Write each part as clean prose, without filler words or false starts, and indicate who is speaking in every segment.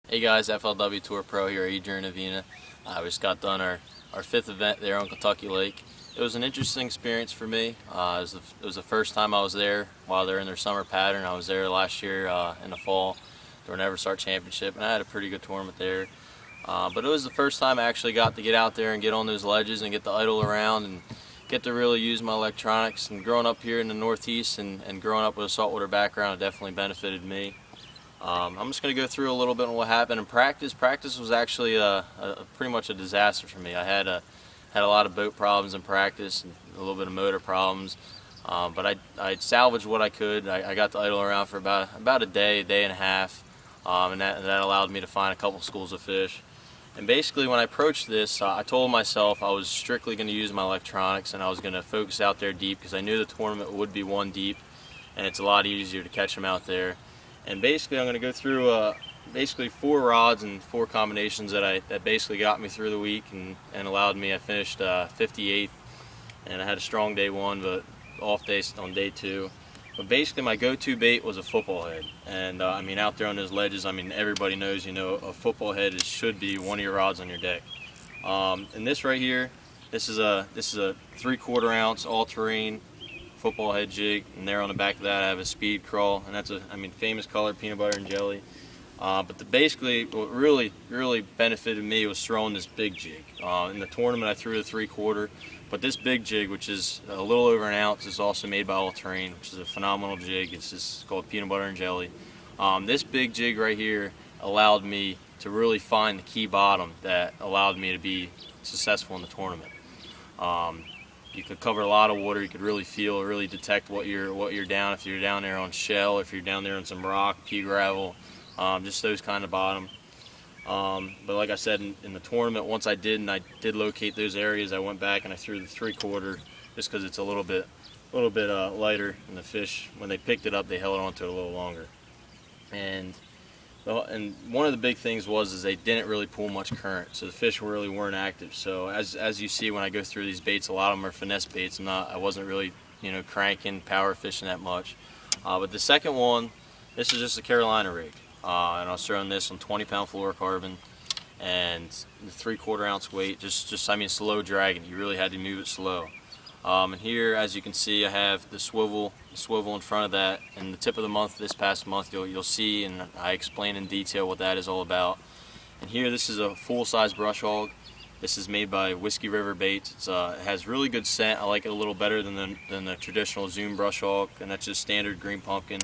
Speaker 1: Hey guys, FLW Tour Pro here, Adrian Avina. We just got done our fifth event there on Kentucky Lake. It was an interesting experience for me. It was the first time I was there while they're in their summer pattern. I was there last year in the fall during Everstart Championship, and I had a pretty good tournament there. But it was the first time I actually got to get out there and get on those ledges and get to idle around and get to really use my electronics. And growing up here in the Northeast and growing up with a saltwater background, it definitely benefited me. I'm just going to go through a little bit on what happened in practice. Practice was actually pretty much a disaster for me. I had a lot of boat problems in practice and a little bit of motor problems, but I salvaged what I could. I got to idle around for about a day and a half, and that allowed me to find a couple schools of fish. And basically when I approached this, I told myself I was strictly going to use my electronics and I was going to focus out there deep because I knew the tournament would be one deep, and it's a lot easier to catch them out there. And basically I'm going to go through basically 4 rods and 4 combinations that basically got me through the week and allowed me. I finished 58th, and I had a strong day 1 but off day on day 2. But basically my go-to bait was a football head, and I mean out there on those ledges, I mean everybody knows, you know, a football head should be one of your rods on your deck. And this right here, this is a 3/4 ounce all-terrain football head jig, and there on the back of that I have a speed crawl, and that's famous color, peanut butter and jelly. But basically what really benefited me was throwing this big jig. In the tournament I threw the 3/4, but this big jig, which is a little over an ounce, is also made by All Terrain, which is a phenomenal jig. It's just called peanut butter and jelly. This big jig right here allowed me to really find the key bottom that allowed me to be successful in the tournament. You could cover a lot of water. You could really feel, really detect what you're down. If you're down there on shell, if you're down there on some rock, pea gravel, just those kind of bottom. But like I said, in the tournament, once I did locate those areas, I went back and I threw the 3/4 just because it's a little bit lighter, and the fish, when they picked it up, they held on to it a little longer. And one of the big things was they didn't really pull much current, so the fish really weren't active. So as you see when I go through these baits, a lot of them are finesse baits. I wasn't really, you know, cranking, power fishing that much. But the second one, this is just a Carolina rig, and I was throwing this on 20-pound fluorocarbon, and the 3/4 ounce weight, just slow dragging. You really had to move it slow. And here, as you can see, I have the swivel in front of that, and the tip of the month this past month you'll see, and I explain in detail what that is all about. And here, this is a full-size brush hog. This is made by Whiskey River Baits. It has really good scent. I like it a little better than the traditional Zoom brush hog, and that's just standard green pumpkin.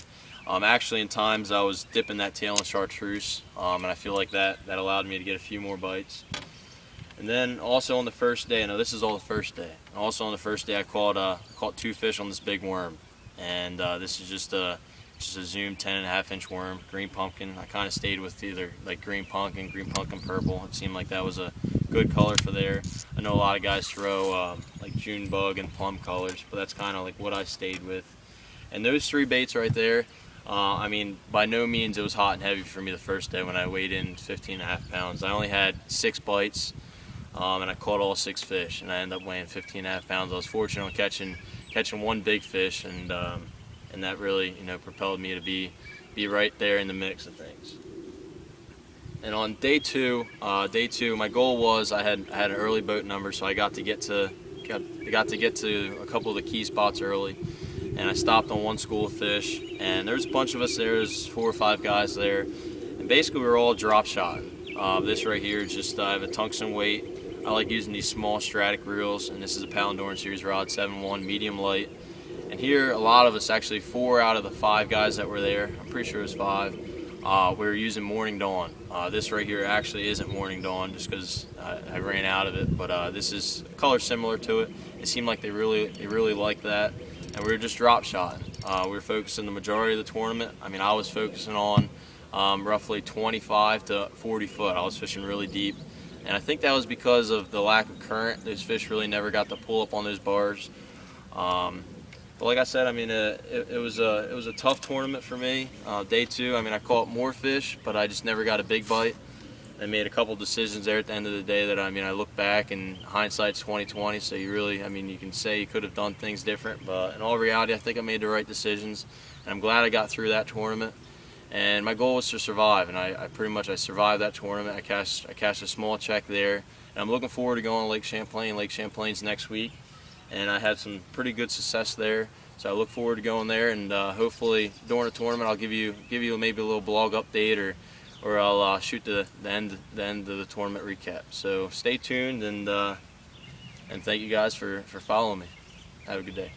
Speaker 1: Actually, in times I was dipping that tail in chartreuse, and I feel like that allowed me to get a few more bites. And then also on the first day, this is all the first day. Also on the first day I caught 2 fish on this big worm, and this is just a Zoom 10.5-inch worm, green pumpkin. I kind of stayed with either like green pumpkin purple. It seemed like that was a good color for there. I know a lot of guys throw like June bug and plum colors, but that's kind of like what I stayed with. And those 3 baits right there, I mean, by no means it was hot and heavy for me the first day when I weighed in 15.5 pounds. I only had 6 bites. And I caught all 6 fish, and I ended up weighing 15.5 pounds. I was fortunate on catching 1 big fish, and that really, you know, propelled me to be right there in the mix of things. And on day 2, my goal was I had an early boat number, so I got to get to a couple of the key spots early, and I stopped on 1 school of fish. And there's a bunch of us there. There's 4 or 5 guys there, and basically we were all drop shotting. This right here is just I have a tungsten weight. I like using these small Stratic reels, and this is a Palandoran Series rod, 7-1, medium light. And here, a lot of us, actually 4 out of the 5 guys that were there, I'm pretty sure it was 5, we were using Morning Dawn. This right here actually isn't Morning Dawn, just because I ran out of it, but this is a color similar to it. It seemed like they really liked that, and we were just drop shotting. We were focusing the majority of the tournament. I mean, I was focusing on roughly 25 to 40 foot. I was fishing really deep. And I think that was because of the lack of current. Those fish really never got to pull up on those bars. But like I said, I mean, it was a tough tournament for me. Day 2, I mean, I caught more fish, but I just never got a big bite. I made a couple decisions there at the end of the day that, I mean, I look back, and hindsight's 20/20. So you can say you could have done things different, but in all reality, I think I made the right decisions, and I'm glad I got through that tournament. and my goal was to survive, and I pretty much survived that tournament. I cashed a small check there, and I'm looking forward to going to Lake Champlain. Lake Champlain's next week, and I had some pretty good success there. So I look forward to going there, and hopefully during the tournament I'll give you maybe a little blog update, or I'll shoot the end of the tournament recap. So stay tuned, and thank you guys for following me. Have a good day.